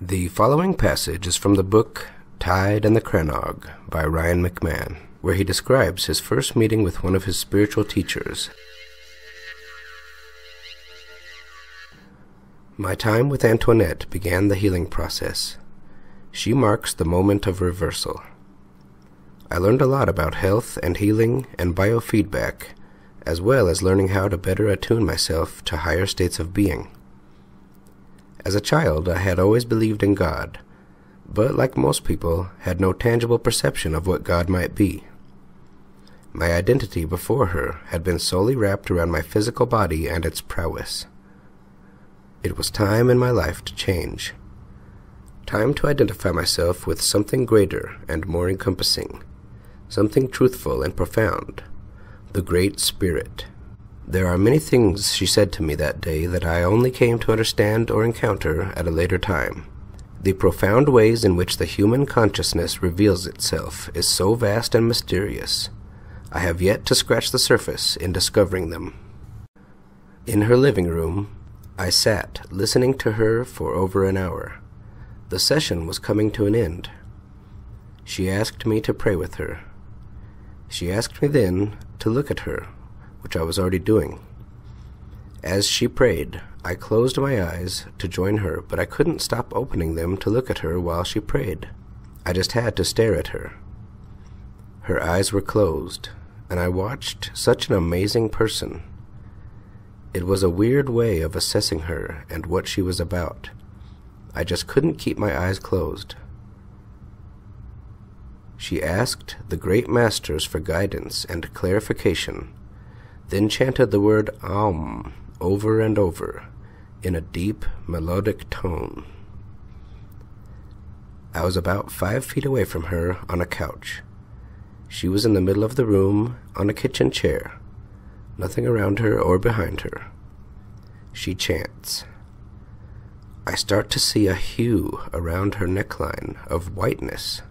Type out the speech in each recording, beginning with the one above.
The following passage is from the book Tide and the Crannog by Mrryanmcmahon, where he describes his first meeting with one of his spiritual teachers. My time with Antoinette began the healing process. She marks the moment of reversal. I learned a lot about health and healing and biofeedback, as well as learning how to better attune myself to higher states of being. As a child, I had always believed in God, but like most people, had no tangible perception of what God might be. My identity before her had been solely wrapped around my physical body and its prowess. It was time in my life to change. Time to identify myself with something greater and more encompassing, something truthful and profound, the Great Spirit. There are many things she said to me that day that I only came to understand or encounter at a later time. The profound ways in which the human consciousness reveals itself is so vast and mysterious. I have yet to scratch the surface in discovering them. In her living room, I sat listening to her for over an hour. The session was coming to an end. She asked me to pray with her. She asked me then to look at her, which I was already doing. As she prayed, I closed my eyes to join her, but I couldn't stop opening them to look at her while she prayed. I just had to stare at her. Her eyes were closed, and I watched such an amazing person. It was a weird way of assessing her and what she was about. I just couldn't keep my eyes closed. She asked the great masters for guidance and clarification, then chanted the word Om over and over in a deep, melodic tone. I was about 5 feet away from her on a couch. She was in the middle of the room on a kitchen chair, nothing around her or behind her. She chants. I start to see a hue around her neckline of whiteness.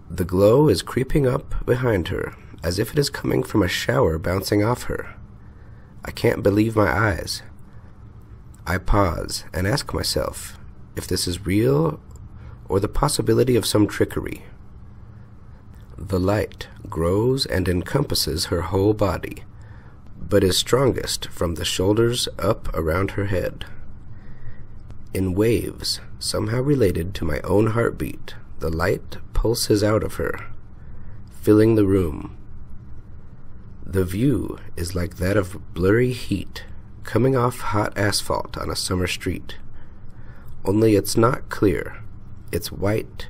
The glow is creeping up behind her, as if it is coming from a shower bouncing off her. I can't believe my eyes. I pause and ask myself if this is real or the possibility of some trickery. The light grows and encompasses her whole body, but is strongest from the shoulders up around her head. In waves, somehow related to my own heartbeat, the light pulses out of her, filling the room. The view is like that of blurry heat coming off hot asphalt on a summer street. Only it's not clear. It's white,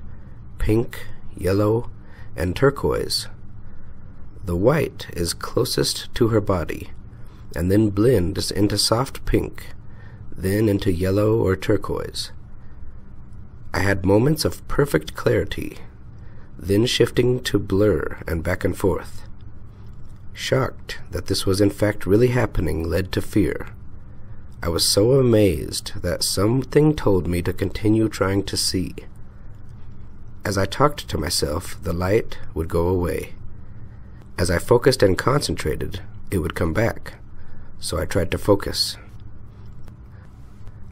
pink, yellow, and turquoise. The white is closest to her body, and then blends into soft pink, then into yellow or turquoise. I had moments of perfect clarity, then shifting to blur and back and forth. Shocked that this was in fact really happening led to fear. I was so amazed that something told me to continue trying to see. As I talked to myself, the light would go away. As I focused and concentrated, it would come back, so I tried to focus.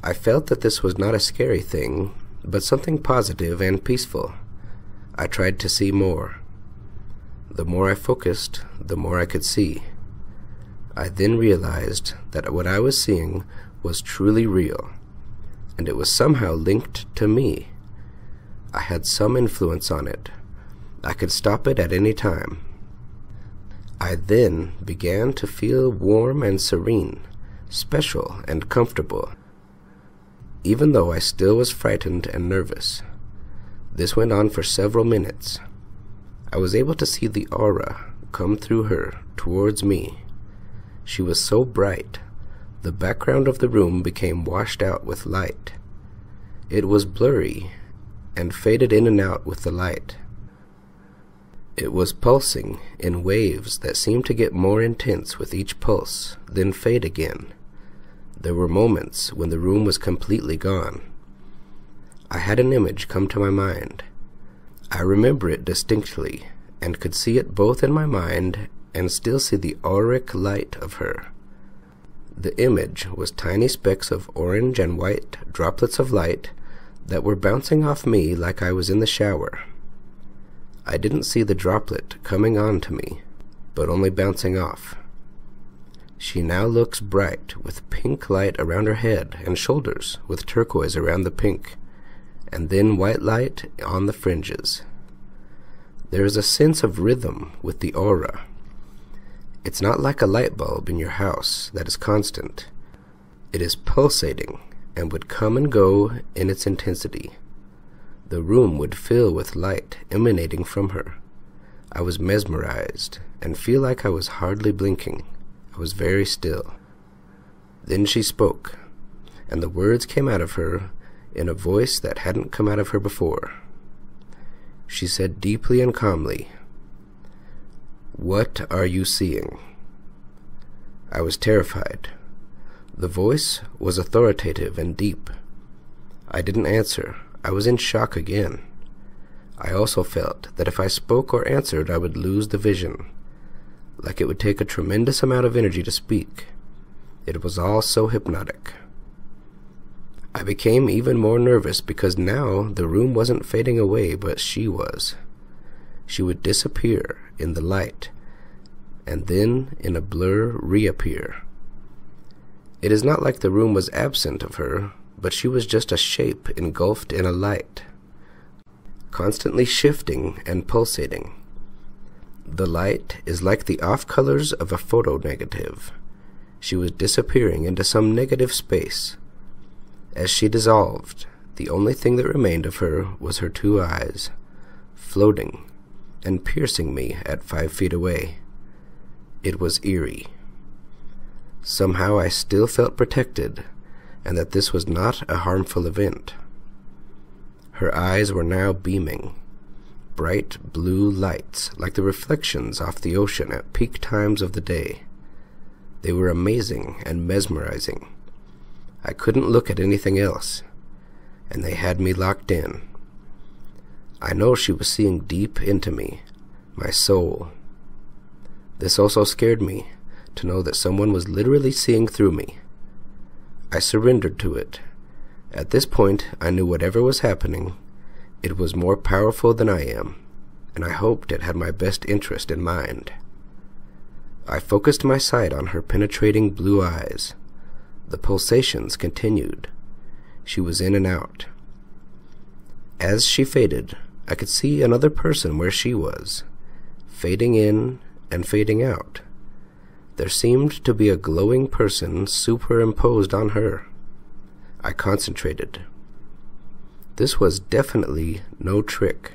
I felt that this was not a scary thing, but something positive and peaceful. I tried to see more. The more I focused, the more I could see. I then realized that what I was seeing was truly real, and it was somehow linked to me. I had some influence on it. I could stop it at any time. I then began to feel warm and serene, special and comfortable, even though I still was frightened and nervous. This went on for several minutes. I was able to see the aura come through her towards me. She was so bright, the background of the room became washed out with light. It was blurry and faded in and out with the light. It was pulsing in waves that seemed to get more intense with each pulse, then fade again. There were moments when the room was completely gone. I had an image come to my mind. I remember it distinctly, and could see it both in my mind and still see the auric light of her. The image was tiny specks of orange and white droplets of light that were bouncing off me like I was in the shower. I didn't see the droplet coming on to me, but only bouncing off. She now looks bright, with pink light around her head and shoulders, with turquoise around the pink, and then white light on the fringes. There is a sense of rhythm with the aura. It's not like a light bulb in your house that is constant. It is pulsating and would come and go in its intensity. The room would fill with light emanating from her. I was mesmerized and feel like I was hardly blinking. I was very still. Then she spoke, and the words came out of her in a voice that hadn't come out of her before. She said deeply and calmly, "What are you seeing?" I was terrified. The voice was authoritative and deep. I didn't answer. I was in shock again. I also felt that if I spoke or answered, I would lose the vision, like it would take a tremendous amount of energy to speak. It was all so hypnotic. I became even more nervous because now the room wasn't fading away, but she was. She would disappear in the light, and then in a blur reappear. It is not like the room was absent of her, but she was just a shape engulfed in a light, constantly shifting and pulsating. The light is like the off-colors of a photo negative. She was disappearing into some negative space. As she dissolved, the only thing that remained of her was her two eyes, floating and piercing me at 5 feet away. It was eerie. Somehow I still felt protected, and that this was not a harmful event. Her eyes were now beaming, bright blue lights like the reflections off the ocean at peak times of the day. They were amazing and mesmerizing. I couldn't look at anything else, and they had me locked in. I know she was seeing deep into me, my soul. This also scared me, to know that someone was literally seeing through me. I surrendered to it. At this point, I knew whatever was happening, it was more powerful than I am, and I hoped it had my best interest in mind. I focused my sight on her penetrating blue eyes. The pulsations continued. She was in and out. As she faded, I could see another person where she was, fading in and fading out. There seemed to be a glowing person superimposed on her. I concentrated. This was definitely no trick.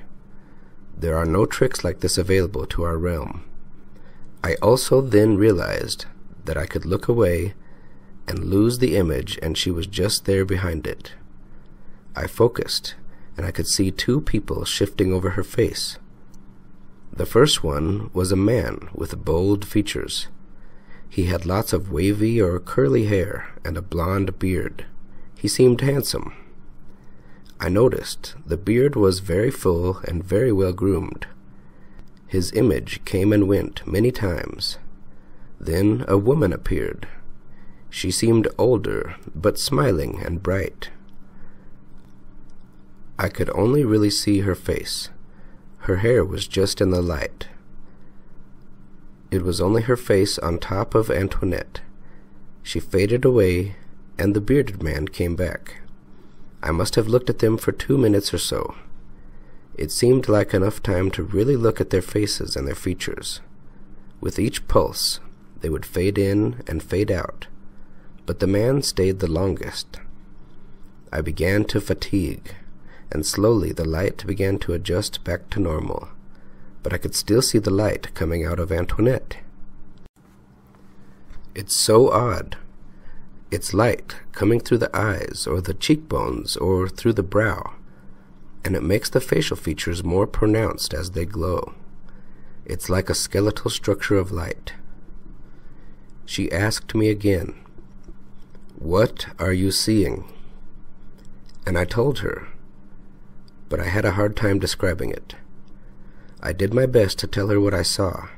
There are no tricks like this available to our realm. I also then realized that I could look away and lose the image, and she was just there behind it. I focused, and I could see two people shifting over her face. The first one was a man with bold features. He had lots of wavy or curly hair and a blonde beard. He seemed handsome. I noticed the beard was very full and very well groomed. His image came and went many times. Then a woman appeared. She seemed older, but smiling and bright. I could only really see her face. Her hair was just in the light. It was only her face on top of Antoinette. She faded away, and the bearded man came back. I must have looked at them for 2 minutes or so. It seemed like enough time to really look at their faces and their features. With each pulse, they would fade in and fade out, but the man stayed the longest. I began to fatigue, and slowly the light began to adjust back to normal, but I could still see the light coming out of Antoinette. It's so odd. It's light coming through the eyes or the cheekbones or through the brow, and it makes the facial features more pronounced as they glow. It's like a skeletal structure of light. She asked me again, "What are you seeing?" And I told her, but I had a hard time describing it. I did my best to tell her what I saw.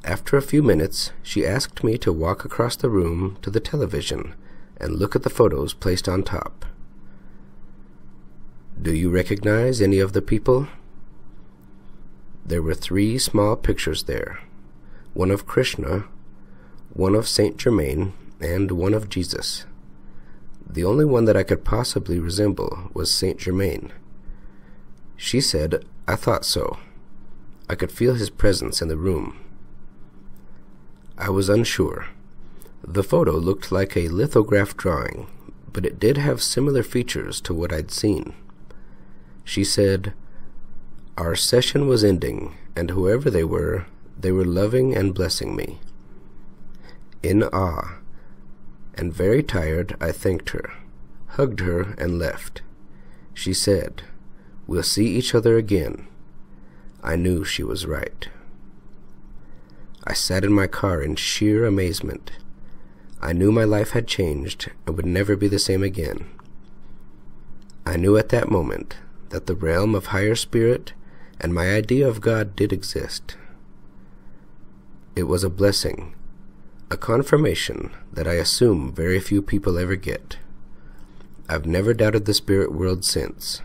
After a few minutes, she asked me to walk across the room to the television and look at the photos placed on top. Do you recognize any of the people? There were 3 small pictures there, one of Krishna, one of Saint Germain, and one of Jesus. The only one that I could possibly resemble was Saint Germain. She said, I thought so. I could feel his presence in the room. I was unsure. The photo looked like a lithograph drawing, but it did have similar features to what I'd seen. She said, our session was ending, and whoever they were loving and blessing me. In awe, and very tired, I thanked her, hugged her, and left. She said, we'll see each other again. I knew she was right. I sat in my car in sheer amazement. I knew my life had changed and would never be the same again. I knew at that moment that the realm of higher spirit and my idea of God did exist. It was a blessing, a confirmation that I assume very few people ever get. I've never doubted the spirit world since.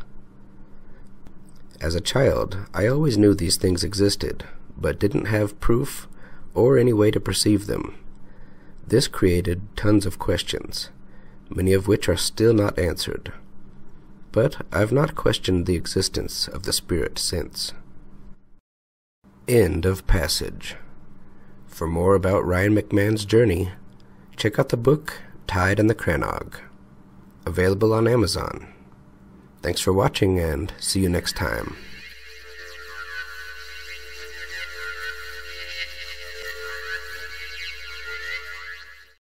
As a child, I always knew these things existed, but didn't have proof or any way to perceive them. This created tons of questions, many of which are still not answered. But I've not questioned the existence of the spirit since. End of passage. For more about Mrryanmcmahon's journey, check out the book Tide and the Crannog, available on Amazon. Thanks for watching, and see you next time.